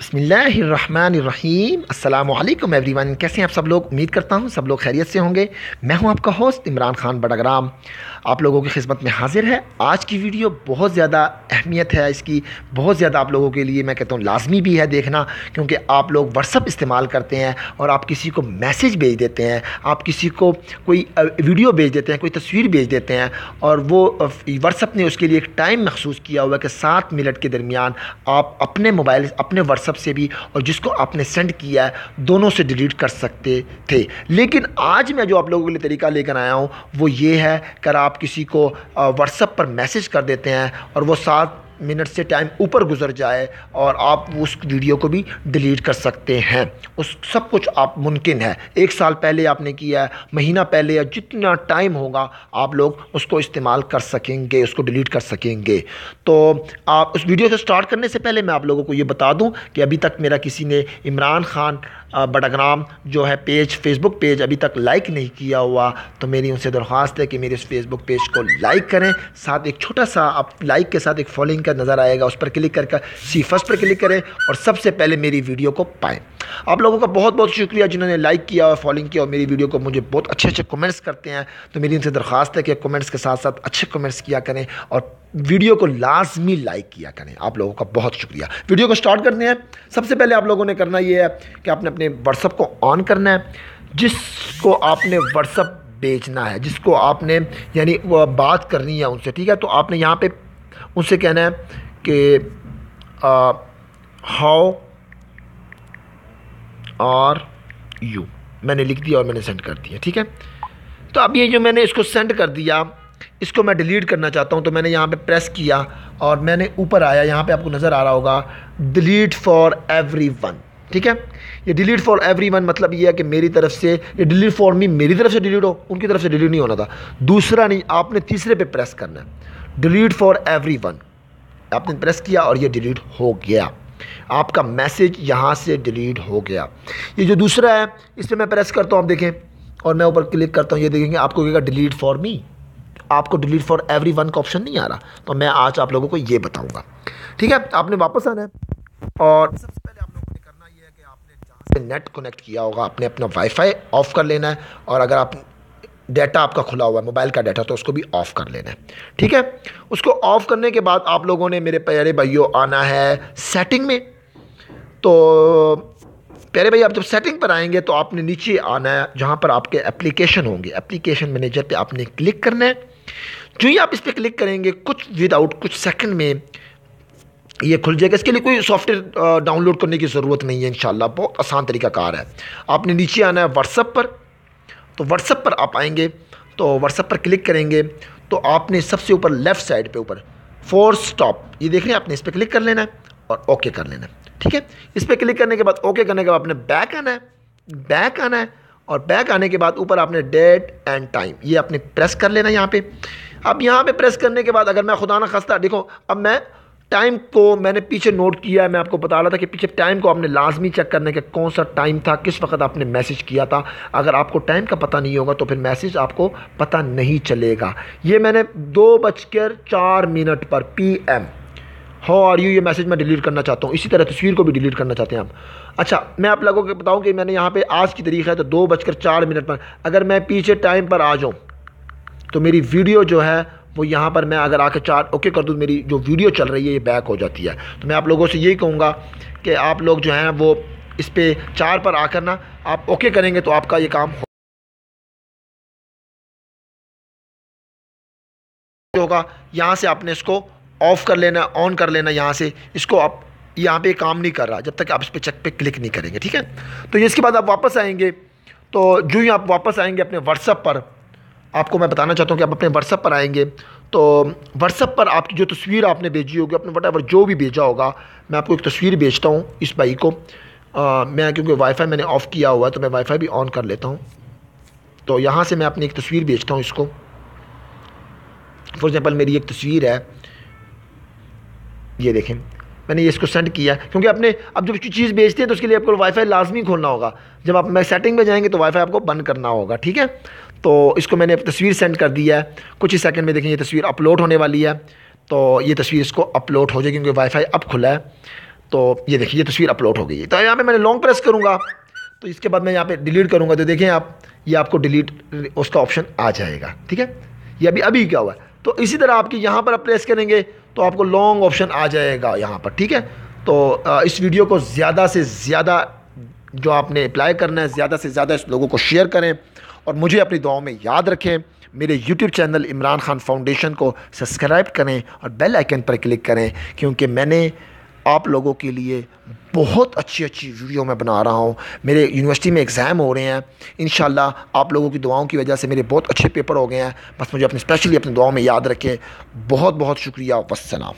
बिस्मिल्लाहिर्रहमानिर्रहीम। अस्सलामु अलैकुम एवरीवन। कैसे हैं आप सब लोग? उम्मीद करता हूँ सब लोग खैरियत से होंगे। मैं हूँ आपका होस्ट इमरान खान बड़ग्राम, आप लोगों की खिदमत में हाजिर है। आज की वीडियो बहुत ज़्यादा अहमियत है इसकी, बहुत ज़्यादा आप लोगों के लिए मैं कहता हूँ लाजमी भी है देखना, क्योंकि आप लोग व्हाट्सअप इस्तेमाल करते हैं और आप किसी को मैसेज भेज देते हैं, आप किसी को कोई वीडियो भेज देते हैं, कोई तस्वीर भेज देते हैं, और वो व्हाट्सअप ने उसके लिए एक टाइम मखसूस किया हुआ है कि 7 मिनट के दरमियान आप अपने मोबाइल अपने व्हाट्सअप से भी और जिसको आपने सेंड किया है दोनों से डिलीट कर सकते थे। लेकिन आज मैं जो आप लोगों के लिए तरीका लेकर आया हूँ वो ये है कि आप किसी को व्हाट्सएप पर मैसेज कर देते हैं और वो 7 मिनट से टाइम ऊपर गुजर जाए और आप उस वीडियो को भी डिलीट कर सकते हैं। उस सब कुछ आप मुमकिन है। 1 साल पहले आपने किया है, महीना पहले, या जितना टाइम होगा आप लोग उसको इस्तेमाल कर सकेंगे, उसको डिलीट कर सकेंगे। तो आप उस वीडियो को स्टार्ट करने से पहले मैं आप लोगों को ये बता दूं कि अभी तक मेरा किसी ने इमरान खान बड़ग्राम जो है पेज, फेसबुक पेज अभी तक लाइक नहीं किया हुआ, तो मेरी उनसे दरख्वास्त है कि मेरे इस फेसबुक पेज को लाइक करें। साथ एक छोटा सा आप लाइक के साथ एक फॉलोइंग का नज़र आएगा, उस पर क्लिक करके सी फर्स्ट पर क्लिक करें और सबसे पहले मेरी वीडियो को पाएँ। आप लोगों का बहुत बहुत शुक्रिया जिन्होंने लाइक किया और फॉलोइंग किया और मेरी वीडियो को मुझे बहुत अच्छे अच्छे कमेंट्स करते हैं। तो मेरी उनसे दरख्वास्त है कि कमेंट्स के साथ साथ अच्छे कमेंट्स किया करें और वीडियो को लाजमी लाइक किया करें। आप लोगों का बहुत शुक्रिया। वीडियो को स्टार्ट करते हैं। सबसे पहले आप लोगों ने करना ये है कि आपने अपने व्हाट्सएप को ऑन करना है। जिसको आपने व्हाट्सएप भेजना है, जिसको आपने यानी वो बात करनी है उनसे, ठीक है, तो आपने यहाँ पे उनसे कहना है कि हाउ आर यू। मैंने लिख दिया और मैंने सेंड कर दिया, ठीक है। तो अब ये जो मैंने इसको सेंड कर दिया, इसको मैं डिलीट करना चाहता हूँ, तो मैंने यहाँ पे प्रेस किया और मैंने ऊपर आया, यहाँ पे आपको नज़र आ रहा होगा डिलीट फॉर एवरीवन, ठीक है। ये डिलीट फॉर एवरीवन मतलब ये है कि मेरी तरफ से, ये डिलीट फॉर मी मेरी तरफ से डिलीट हो, उनकी तरफ से डिलीट नहीं होना था। दूसरा नहीं, आपने तीसरे पे प्रेस करना है, डिलीट फॉर एवरीवन। आपने प्रेस किया और ये डिलीट हो गया, आपका मैसेज यहाँ से डिलीट हो गया। ये जो दूसरा है इस पर मैं प्रेस करता हूँ, आप देखें, और मैं ऊपर क्लिक करता हूँ, ये देखेंगे आपको कहेगा डिलीट फॉर मी, आपको डिलीट फॉर एवरीवन का ऑप्शन नहीं आ रहा। तो मैं आज आप लोगों को ये बताऊंगा, ठीक है। आपने वापस आना है और सबसे पहले आप लोगों ने करना ये है कि आपने जहाँ से नेट कनेक्ट किया होगा आपने अपना वाईफाई ऑफ कर लेना है, और अगर आप डाटा आपका खुला हुआ है मोबाइल का डाटा तो उसको भी ऑफ़ कर लेना है, ठीक है। उसको ऑफ़ करने के बाद आप लोगों ने मेरे प्यारे भाइयों आना है सेटिंग में। तो प्यारे भाई आप जब सेटिंग पर आएंगे तो आपने नीचे आना है जहाँ पर आपके एप्लीकेशन होंगे, एप्लीकेशन मैनेजर पे आपने क्लिक करना है। जो ही आप इस पर क्लिक करेंगे कुछ सेकंड में ये खुल जाएगा। इसके लिए कोई सॉफ्टवेयर डाउनलोड करने की ज़रूरत नहीं है, इंशाल्लाह बहुत आसान तरीका कार है। आपने नीचे आना है व्हाट्सएप पर, तो व्हाट्सएप पर आप आएंगे तो व्हाट्सएप पर क्लिक करेंगे तो आपने सबसे ऊपर लेफ़्ट साइड पे ऊपर 4 स्टॉप ये देख रहे हैं, आपने इस पर क्लिक कर लेना है और ओके कर लेना है, ठीक है। इस पर क्लिक करने के बाद ओके करने के बाद आपने बैक आना है और बैक आने के बाद ऊपर आपने डेट एंड टाइम ये आपने प्रेस कर लेना है यहाँ पे। अब यहाँ पे प्रेस करने के बाद अगर मैं खुदा ना खास्ता, देखो अब मैं टाइम को मैंने पीछे नोट किया है, मैं आपको बता रहा था कि पीछे टाइम को आपने लाजमी चेक करने के कौन सा टाइम था, किस वक्त आपने मैसेज किया था। अगर आपको टाइम का पता नहीं होगा तो फिर मैसेज आपको पता नहीं चलेगा। ये मैंने 2:04 पर PM हाउ आर यू ये मैसेज मैं डिलीट करना चाहता हूँ। इसी तरह तस्वीर को भी डिलीट करना चाहते हैं आप। अच्छा, मैं आप लोगों को बताऊँ कि मैंने यहाँ पे आज की तारीख है तो 2:04 पर अगर मैं पीछे टाइम पर आ जाऊँ तो मेरी वीडियो जो है वो यहाँ पर मैं अगर आके 4 ओके कर दूँ, मेरी जो वीडियो चल रही है ये बैक हो जाती है। तो मैं आप लोगों से यही कहूँगा कि आप लोग जो हैं वो इस पे 4 पर आकर ना आप ओके करेंगे तो आपका ये काम होगा। यहाँ से आपने इसको ऑफ़ कर लेना, ऑन कर लेना। यहाँ से इसको आप यहाँ पे काम नहीं कर रहा जब तक आप इस पे चेक पे क्लिक नहीं करेंगे, ठीक है। तो इसके बाद आप वापस आएंगे, तो जो ही आप वापस आएंगे अपने व्हाट्सएप पर, आपको मैं बताना चाहता हूँ कि आप अपने व्हाट्सएप पर आएंगे तो व्हाट्सएप पर आपकी जो तस्वीर आपने भेजी होगी, अपने व्हाट्सएप जो भी भेजा होगा, मैं आपको एक तस्वीर भेजता हूँ इस भाई को। मैं क्योंकि वाईफाई मैंने ऑफ़ किया हुआ है तो मैं वाईफाई भी ऑन कर लेता हूँ। तो यहाँ से मैं अपनी एक तस्वीर भेजता हूँ इसको। फॉर एग्ज़ाम्पल मेरी एक तस्वीर है, ये देखें, मैंने ये इसको सेंड किया क्योंकि आपने अब जब चीज़ भेजते हैं तो उसके लिए आपको वाईफाई लाजमी खोलना होगा। जब आप मैं सेटिंग में जाएंगे तो वाईफाई आपको बंद करना होगा, ठीक है। तो इसको मैंने तस्वीर सेंड कर दिया है, कुछ ही सेकंड में देखें ये तस्वीर अपलोड होने वाली है। तो ये तस्वीर इसको अपलोड हो जाएगी क्योंकि वाईफाई अब खुला है। तो ये देखिए, ये तस्वीर अपलोड हो गई है। तो यहाँ पे मैंने लॉन्ग प्रेस करूँगा तो इसके बाद मैं यहाँ पे डिलीट करूँगा तो देखें आप, ये आपको डिलीट उसका ऑप्शन आ जाएगा। ठीक है, ये अभी क्या हुआ है। तो इसी तरह आपकी यहाँ पर आप प्रेस करेंगे तो आपको लॉन्ग ऑप्शन आ जाएगा यहाँ पर। ठीक है, तो इस वीडियो को ज़्यादा से ज़्यादा जो आपने अप्लाई करना है, ज़्यादा से ज़्यादा इस लोगों को शेयर करें और मुझे अपनी दुआओं में याद रखें। मेरे YouTube channel Imran Khan foundation को सब्सक्राइब करें और बेल आइकन पर क्लिक करें, क्योंकि मैंने आप लोगों के लिए बहुत अच्छी वीडियो मैं बना रहा हूँ। मेरे यूनिवर्सिटी में एग्ज़ाम हो रहे हैं, इंशाल्लाह आप लोगों की दुआओं की वजह से मेरे बहुत अच्छे पेपर हो गए हैं। बस मुझे अपनी स्पेशली अपनी दुआओं में याद रखें। बहुत बहुत शुक्रिया, वस्सलाम।